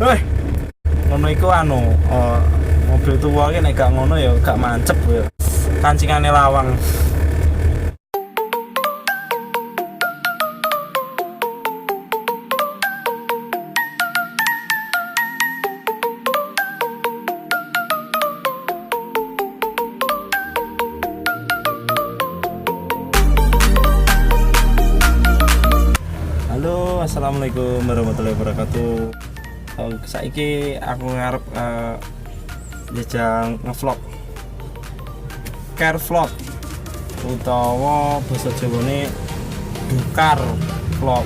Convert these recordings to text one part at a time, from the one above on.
Weh, ngono iku mobil tua ki nek gak ngono ya gak mancep ya. Kancingane lawang. Halo, assalamualaikum warahmatullahi wabarakatuh. Saiki aku ngarep jajang ngevlog, car vlog, utawa basa Jawane dukar vlog.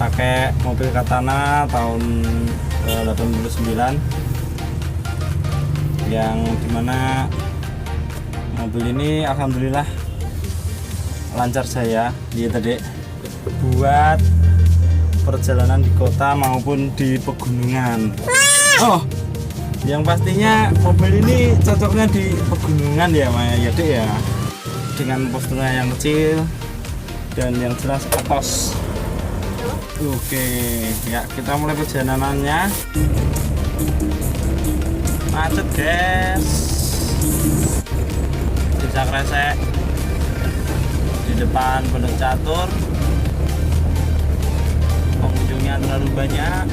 Pakai mobil Katana tahun 89, yang dimana mobil ini alhamdulillah lancar saya dia tadi buat perjalanan di kota maupun di pegunungan. Oh, yang pastinya mobil ini cocoknya di pegunungan ya Maya ya Dek ya, dengan posturnya yang kecil dan yang jelas atas. Oke ya, kita mulai perjalanannya. Macet guys, bisa kresek di depan Pondok Catur, pengunjungnya terlalu banyak.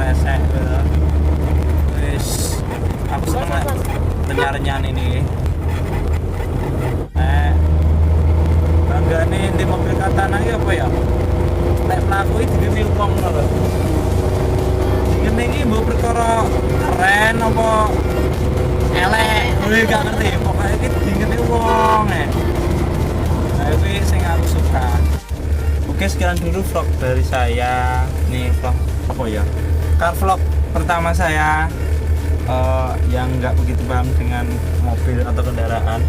resek gitu. Wis aku seneng renyah-renyahan ini. Bangga nih di mobil Katana iki apa ya? Nek mlaku iki digene wong ngono lho. Digene iki mbok perkara keren apa elek, gue gak ngerti. Pokoknya iki digene wong Nah, itu sing aku suka. Oke, sekian dulu vlog dari saya. Nih vlog apa ya? Car vlog pertama saya yang nggak begitu paham dengan mobil atau kendaraan.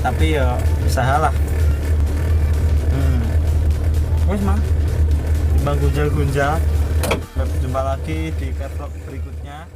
Tapi ya usahalah. Wes mah, timbang gunjal-gunjal. Sampai jumpa lagi di car vlog berikutnya.